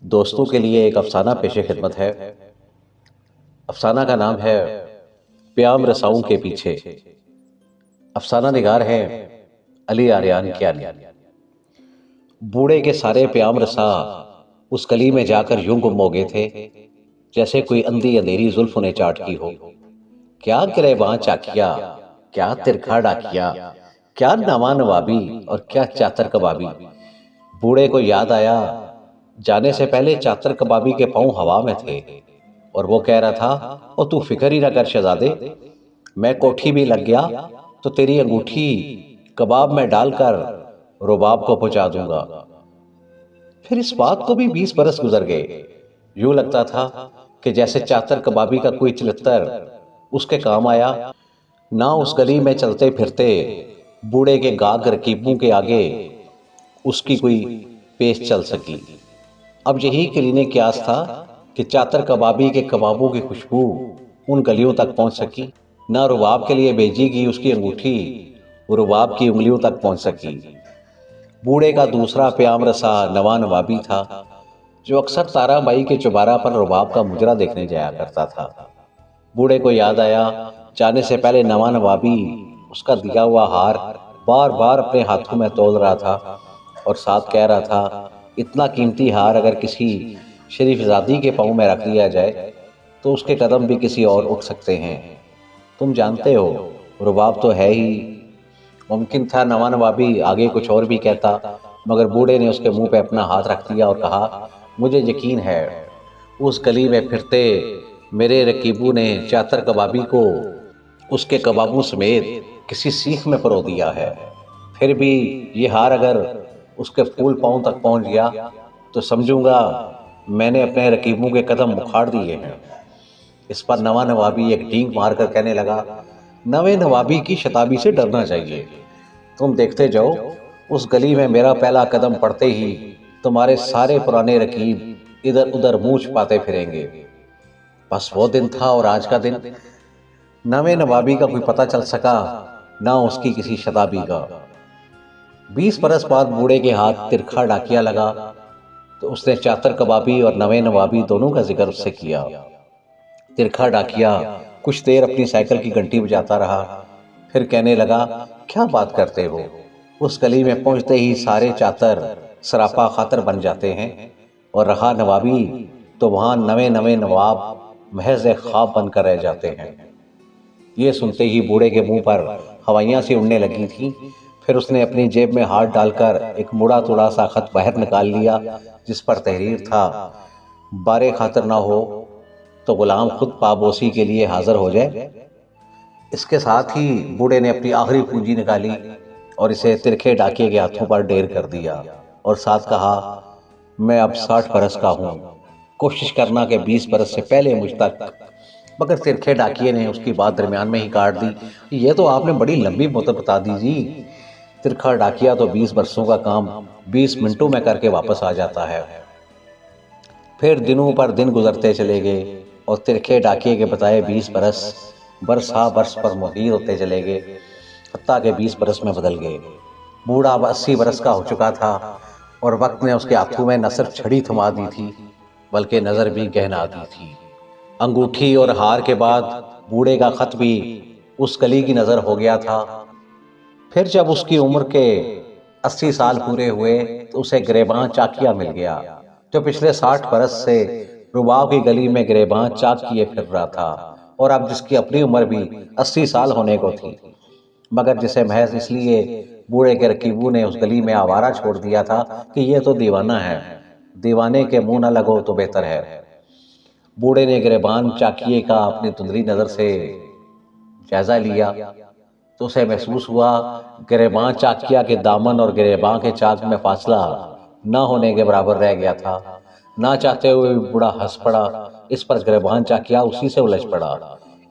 دوستوں کے لیے ایک افسانہ پیش خدمت ہے۔ افسانہ کا نام ہے پیام رساؤں کے پیچھے۔ افسانہ نگار ہے علی آریان کیانی۔ بوڑھے کے سارے پیام رسا اس گلی میں جا کر یوں گم ہو گئے تھے جیسے کوئی اندھی اندھیری زلف انہیں چاٹ کی ہو۔ کیا گریباں چاکیا، کیا ترکھا ڈاکیا، کیا نواں نوابی اور کیا چاتر کبابی۔ بوڑھے کو یاد آیا جانے سے پہلے چاتر کبابی کے پاؤں ہوا میں تھے اور وہ کہہ رہا تھا او تو فکر ہی نہ کر شہزادے، میں کوٹھی بھی لگ گیا تو تیری انگوٹھی کباب میں ڈال کر رباب کو پہنچا دوں گا۔ پھر اس بات کو بھی 20 برس گزر گئے۔ یوں لگتا تھا کہ جیسے چاتر کبابی کا کوئی چلتر اس کے کام آیا۔ نہ اس گلی میں چلتے پھرتے بوڑھے کے گاگ رکیبوں کے آگے اس کی کوئی پیش چل سکی۔ اب یہی کلینے قیاس تھا کہ چاتر کبابی کے کبابوں کی خوشبو ان گلیوں تک پہنچ سکی، نہ رباب کے لیے بھیجی گئی اس کی انگوٹھی رباب کی انگلیوں تک پہنچ سکی۔ بوڑھے کا دوسرا پیام رسا نواں نوابی تھا جو اکثر تارا بائی کے چوبارہ پر رباب کا مجرا دیکھنے جایا کرتا تھا۔ بوڑھے کو یاد آیا جانے سے پہلے نواں نوابی اس کا دیا ہوا ہار بار بار اپنے ہاتھوں میں تول رہا تھا اور ساتھ کہہ رہا تھا اتنا قیمتی ہار اگر کسی شریف زادی کے پاؤں میں رکھ دیا جائے تو اس کے قدم بھی کسی اور اٹھ سکتے ہیں۔ تم جانتے ہو رباب تو ہے ہی۔ ممکن تھا نواں نوابی آگے کچھ اور بھی کہتا، مگر بوڑھے نے اس کے منہ پہ اپنا ہاتھ رکھ دیا اور کہا مجھے یقین ہے اس گلی میں پھرتے میرے رقیبوں نے چاتر کبابی کو اس کے کبابوں سمیت کسی سیخ میں پرو دیا ہے۔ پھر بھی یہ ہار اگر اس کے پھول پاؤں تک پہنچ گیا تو سمجھوں گا میں نے اپنے رقیبوں کے قدم اکھاڑ دیے ہیں۔ اس پر نواں نوابی ایک ڈینگ مار کر کہنے لگا نویں نوابی کی شتابی سے ڈرنا چاہیے۔ تم دیکھتے جاؤ اس گلی میں میرا پہلا قدم پڑتے ہی تمہارے سارے پرانے رقیب ادھر ادھر منہ چھپاتے پھریں گے۔ بس وہ دن تھا اور آج کا دن نویں نوابی کا کوئی پتہ چل سکا نہ اس کی کسی شتابی کا۔ 20 برس بعد بوڑھے کے ہاتھ ترکھا ڈاکیا لگا تو اس نے چاتر کبابی اور نویں نوابی دونوں کا ذکر اس سے کیا۔ ترکھا ڈاکیا کچھ دیر اپنی سائیکل کی گھنٹی بجاتا رہا، پھر کہنے لگا کیا بات کرتے ہو، اس گلی میں پہنچتے ہی سارے چاتر سراپا خاطر بن جاتے ہیں اور رہا نوابی تو وہاں نویں نواب محض ایک خواب بن کر رہ جاتے ہیں۔ یہ سنتے ہی بوڑھے کے منہ پر ہوائیاں سی اڑنے لگی تھیں۔ پھر اس نے اپنی جیب میں ہاتھ ڈال کر ایک مڑا توڑا سا خط باہر نکال لیا جس پر تحریر تھا بارے خاطر نہ ہو تو غلام خود پابوسی کے لیے حاضر ہو جائے۔ اس کے ساتھ ہی بوڑھے نے اپنی آخری پونجی نکالی اور اسے ترکھے ڈاکیے کے ہاتھوں پر ڈھیر کر دیا اور ساتھ کہا میں اب 60 برس کا ہوں، کوشش کرنا کہ 20 برس سے پہلے مجھ تک۔ مگر ترکھے ڈاکیے نے اس کی بات درمیان میں ہی کاٹ دی، یہ تو آپ نے بڑی لمبی مدت بتا دی جی، ترکھا ڈاکیا تو 20 برسوں کا کام 20 منٹوں میں کر کے واپس آ جاتا ہے۔ پھر دنوں پر دن گزرتے چلے گئے اور ترکھے ڈاکیے کے بتائے 20 برس برسا برس پر محیط ہوتے چلے گئے، حتیٰ کہ 20 برس میں بدل گئے۔ بوڑھا اب 80 برس کا ہو چکا تھا اور وقت نے اس کے ہاتھوں میں نہ صرف چھڑی تھما دی تھی بلکہ نظر بھی گہنا دی تھی۔ انگوٹھی اور ہار کے بعد بوڑھے کا خط بھی اس گلی کی نظر ہو گیا تھا۔ پھر جب اس کی عمر کے 80 سال پورے ہوئے تو اسے گریباں چاکیا مل گیا جو پچھلے 60 برس سے رباب کی گلی میں گریباں چاک کیے پھر رہا تھا اور اب جس کی اپنی عمر بھی 80 سال ہونے کو تھی، مگر جسے محض اس لیے بوڑھے کے رقیبوں نے اس گلی میں آوارہ چھوڑ دیا تھا کہ یہ تو دیوانہ ہے، دیوانے کے منہ نہ لگو تو بہتر ہے۔ بوڑھے نے گریبان چاکیے کا اپنی دھندلی نظر سے جائزہ لیا تو اسے محسوس ہوا گریبان چاکیا کے دامن اور گریبان کے چاک میں فاصلہ نہ ہونے کے برابر رہ گیا تھا۔ نہ چاہتے ہوئے بوڑھا ہنس پڑا، اس پر گریبان چاکیا اسی سے الجھ پڑا۔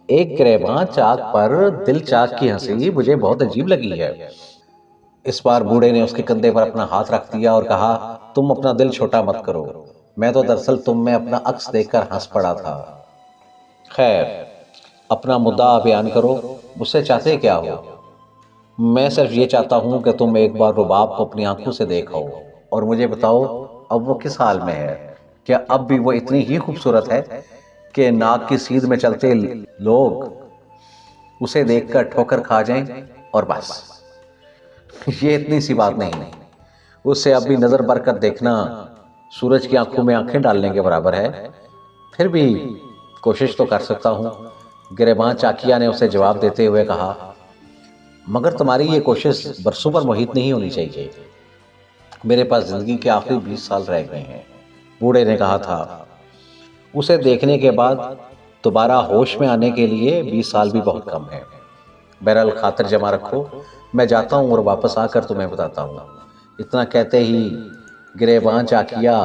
ایک گریبان چاک پر دل چاک کی ہنسی مجھے بہت عجیب لگی ہے۔ اس بار بوڑھے نے اس کے کندھے پر اپنا ہاتھ رکھ دیا اور کہا تم اپنا دل چھوٹا مت کرو، میں تو دراصل تم میں اپنا عکس دیکھ کر ہنس پڑا تھا۔ خیر اپنا مدعا بیان کرو، مجھ سے چاہتے کیا ہو؟ میں صرف یہ چاہتا ہوں کہ تم ایک بار رباب کو اپنی آنکھوں سے دیکھو اور مجھے بتاؤ اب وہ کس حال میں ہے۔ کیا اب بھی وہ اتنی ہی خوبصورت ہے کہ ناک کی سیدھ میں چلتے لوگ اسے دیکھ کر ٹھوکر کھا جائیں اور بس؟ یہ اتنی سی بات نہیں، اس سے اب بھی نظر بھر کر دیکھنا سورج کی آنکھوں میں آنکھیں ڈالنے کے برابر ہے۔ پھر بھی کوشش تو کر سکتا ہوں، گریباں چاکیا نے اسے جواب دیتے ہوئے کہا۔ مگر تمہاری یہ کوشش برسوں پر محیط نہیں ہونی چاہیے، میرے پاس زندگی کے آخری 20 سال رہ گئے ہیں، بوڑھے نے کہا تھا۔ اسے دیکھنے کے بعد دوبارہ ہوش میں آنے کے لیے 20 سال بھی بہت کم ہے۔ بہرحال خاطر جمع رکھو، میں جاتا ہوں اور واپس آ کر تمہیں بتاتا ہوں۔ اتنا کہتے ہی گریباں چاکیا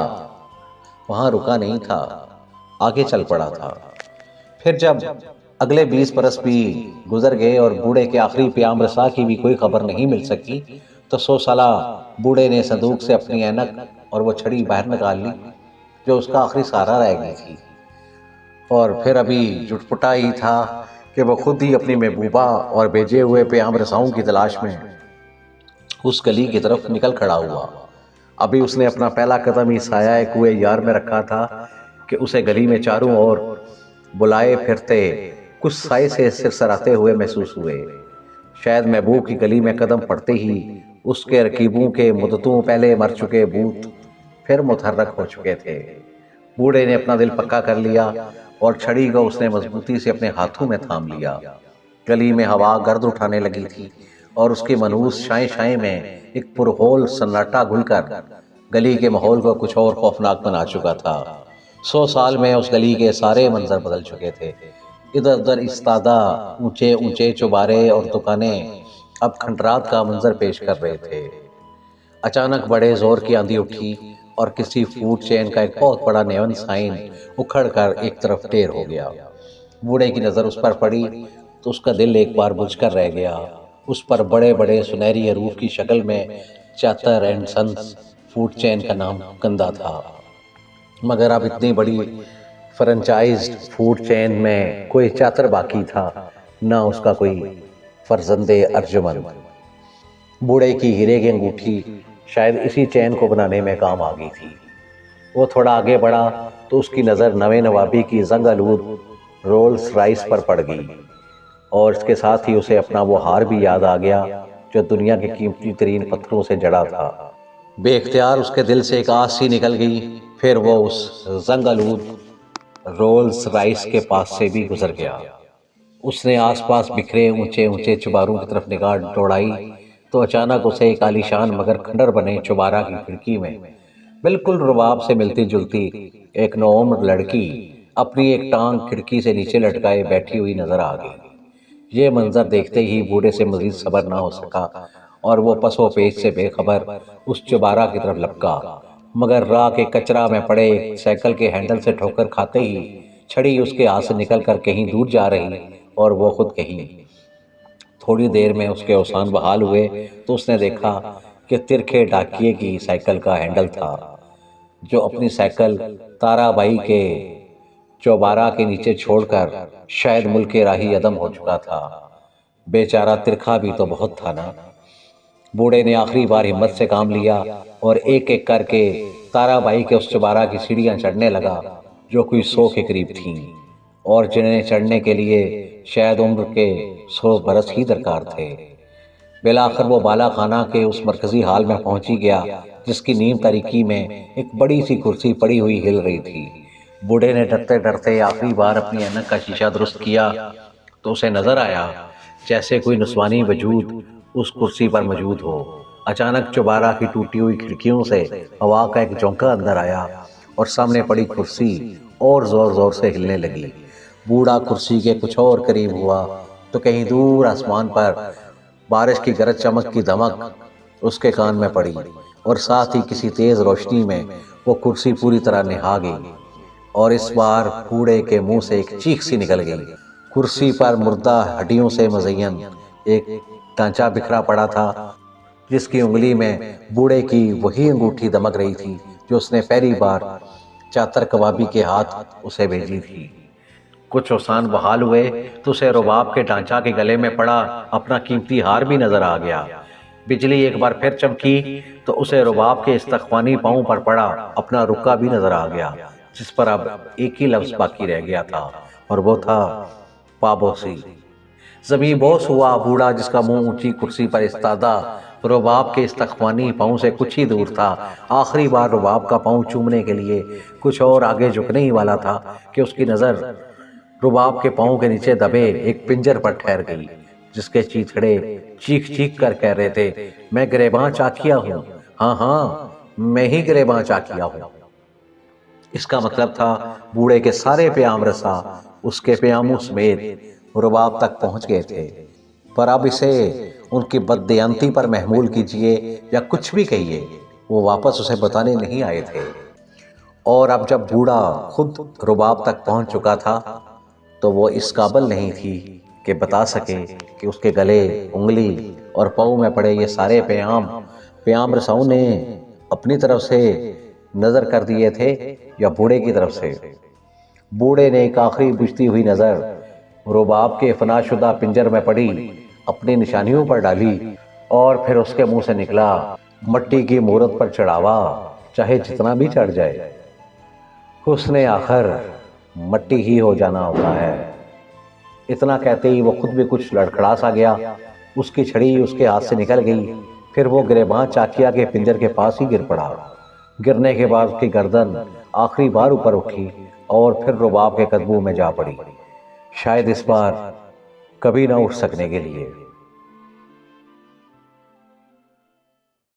وہاں رکا نہیں تھا، آگے چل پڑا تھا۔ پھر جب اگلے 20 برس بھی گزر گئے اور بوڑھے کے آخری پیام رسا کی بھی کوئی خبر نہیں مل سکی، تو 100 سالہ بوڑھے نے صندوق سے اپنی اینک اور وہ چھڑی باہر نکال لی جو اس کا آخری سہارا رہ گئی تھی، اور پھر ابھی جٹپٹا ہی تھا کہ وہ خود ہی اپنی محبوبہ اور بھیجے ہوئے پیام رساؤں کی تلاش میں اس گلی کی طرف نکل کھڑا ہوا۔ ابھی اس نے اپنا پہلا قدم ہی سایہ کوئے یار میں رکھا تھا کہ اسے گلی میں چاروں اور بلائے پھرتے کچھ سائے سے سرسراتے ہوئے محسوس ہوئے۔ شاید محبوب کی گلی میں قدم پڑتے ہی اس کے رقیبوں کے مدتوں پہلے مر چکے بوت پھر متحرک ہو چکے تھے۔ بوڑھے نے اپنا دل پکا کر لیا اور چھڑی کو اس نے مضبوطی سے اپنے ہاتھوں میں تھام لیا۔ گلی میں ہوا گرد اٹھانے لگی تھی اور اس کی منحوس شائیں شائیں میں ایک پرہول سناٹا گھل کر گلی کے ماحول کو کچھ اور خوفناک بنا چکا تھا۔ 100 سال میں اس گلی کے سارے منظر بدل چکے تھے۔ ادھر ادھر استادہ اونچے اونچے چوبارے اور دکانیں اب کھنڈرات کا منظر پیش کر رہے تھے۔ اچانک بڑے زور کی آندھی اٹھی اور کسی فوڈ چین کا ایک بہت بڑا نیون سائن اکھڑ کر ایک طرف ڈھیر ہو گیا۔ بوڑھے کی نظر اس پر پڑی تو اس کا دل ایک بار بجھ کر رہ گیا۔ اس پر بڑے بڑے سنہری حروف کی شکل میں چاتر اینڈ سنس فوڈ چین کا نام کندہ تھا، مگر اب اتنی بڑی فرنچائزڈ فوڈ چین میں کوئی چاتر باقی تھا، نہ اس کا کوئی فرزند ارجمند۔ بوڑھے کی ہیرے کی انگوٹھی شاید اسی چین کو بنانے میں کام آ گئی تھی۔ وہ تھوڑا آگے بڑھا تو اس کی نظر نویں نوابی کی زنگ آلود رولز رائس پر پڑ گئی، اور اس کے ساتھ ہی اسے اپنا وہ ہار بھی یاد آ گیا جو دنیا کے قیمتی ترین پتھروں سے جڑا تھا۔ بے اختیار اس کے دل سے ایک آس سی نکل گئی، پھر وہ اس زنگ آلود رولز رائس کے پاس سے بھی گزر گیا۔ اس نے آس پاس بکھرے اونچے اونچے چوباروں کی طرف نگاہ دوڑائی تو اچانک اسے ایک عالیشان مگر کھنڈر بنے چوبارہ کی کھڑکی میں بالکل رباب سے ملتی جلتی ایک نوعمر لڑکی اپنی ایک ٹانگ کھڑکی سے نیچے لٹکائے بیٹھی ہوئی نظر آ گئی۔ یہ منظر دیکھتے ہی بوڑھے سے مزید صبر نہ ہو سکا اور وہ پس و پیچ سے بے خبر اس چوبارہ کی طرف لپکا، مگر راہ کے کچرا میں پڑے ایک سائیکل کے ہینڈل سے ٹھوکر کھاتے ہی چھڑی اس کے ہاتھ سے نکل کر کہیں دور جا رہی اور وہ خود کہیں۔ تھوڑی دیر میں اس کے اوسان بحال ہوئے تو اس نے دیکھا کہ ترکھے ڈاکیے کی سائیکل کا ہینڈل تھا جو اپنی سائیکل تارا بائی کے چوبارہ کے نیچے چھوڑ کر شاید ملک راہی عدم ہو چکا تھا۔ بیچارہ ترکھا بھی تو بہت تھا نا۔ بوڑھے نے آخری بار ہمت سے کام لیا اور ایک ایک کر کے تارا بائی کے اس چوبارہ کی سیڑھیاں چڑھنے لگا جو کوئی 100 کے قریب تھیں اور جنہیں چڑھنے کے لیے شاید عمر کے 100 برس ہی درکار تھے۔ بالآخر وہ بالا خانہ کے اس مرکزی حال میں پہنچی گیا جس کی نیم تاریکی میں ایک بڑی سی کرسی پڑی ہوئی ہل رہی تھی۔ بوڑھے نے ڈرتے ڈرتے آخری بار اپنی اینک کا شیشہ درست کیا تو اسے نظر آیا جیسے کوئی نسوانی وجود اس کرسی پر موجود ہو۔ اچانک چوبارہ کی ٹوٹی ہوئی کھڑکیوں سے ہوا کا ایک جھونکا اندر آیا اور سامنے پڑی کرسی اور زور زور سے ہلنے لگی۔ بوڑھا کرسی کے کچھ اور قریب ہوا تو کہیں دور آسمان پر بارش کی گرج چمک کی دمک اس کے کان میں پڑی اور ساتھ ہی کسی تیز روشنی میں وہ کرسی پوری طرح نہا گئی اور اس بار بوڑھے کے منہ سے ایک چیخ سی نکل گئی۔ کرسی پر مردہ ہڈیوں سے مزین ایک ڈھانچہ بکھرا پڑا تھا جس کی انگلی میں بوڑھے کی وہی انگوٹھی دمک رہی تھی جو اس نے پہلی بار چاتر کبابی کے ہاتھ اسے بھیجی تھی۔ کچھ اوسان بحال ہوئے تو اسے رباب کے ڈھانچہ کے گلے میں پڑا اپنا قیمتی ہار بھی نظر آ گیا۔ بجلی ایک بار پھر چمکی تو اسے رباب کے استخوانی پاؤں پر پڑا اپنا رکا بھی نظر آ گیا۔ جس پر اب ایک ہی لفظ باقی رہ گیا تھا اور وہ تھا پابوسی۔ زمین بوس ہوا بوڑھا جس کا منہ اونچی کرسی پر استادہ رباب کے استخوانی پاؤں سے کچھ ہی دور تھا۔ آخری بار رباب کا پاؤں چومنے کے لیے کچھ اور آگے جھکنے ہی والا تھا کہ اس کی نظر رباب کے پاؤں کے نیچے دبے ایک پنجر پر ٹھہر گئی، جس کے چیتھڑے چیخ چیخ کر کہہ رہے تھے، میں گریباں چاکیا ہوں، ہاں ہاں میں ہی گریباں چاکیا ہوں۔ اس کا مطلب تھا بوڑھے کے سارے پیام رسا اس کے پیاموں سمیت رباب تک پہنچ گئے تھے، پر اب اسے ان کی بددیانتی پر محمول کیجئے یا کچھ بھی کہیے، وہ واپس اسے بتانے نہیں آئے تھے۔ اور اب جب بوڑھا خود رباب تک پہنچ چکا تھا تو وہ اس قابل نہیں تھی کہ بتا سکے کہ اس کے گلے، انگلی اور پاؤں میں پڑے یہ سارے پیام رساؤں نے اپنی طرف سے نظر کر دیے تھے یا بوڑھے کی طرف سے۔ بوڑھے نے ایک آخری بجھتی ہوئی نظر رباب کے فنا شدہ پنجر میں پڑی، اپنی نشانیوں پر ڈالی اور پھر اس کے منہ سے نکلا، مٹی کی مورت پر چڑھاوا چاہے جتنا بھی چڑھ جائے، حسن آخر مٹی ہی ہو جانا ہوتا ہے۔ اتنا کہتے ہی وہ خود بھی کچھ لڑکھڑا سا گیا، اس کی چھڑی اس کے ہاتھ سے نکل گئی، پھر وہ گریباں چاکیا کے پنجر کے پاس ہی گر پڑا۔ گرنے کے بعد اس کی گردن آخری بار اوپر اٹھی اور پھر رباب کے قدموں میں جا پڑی، شاید اس بار کبھی نہ اٹھ سکنے کے لیے۔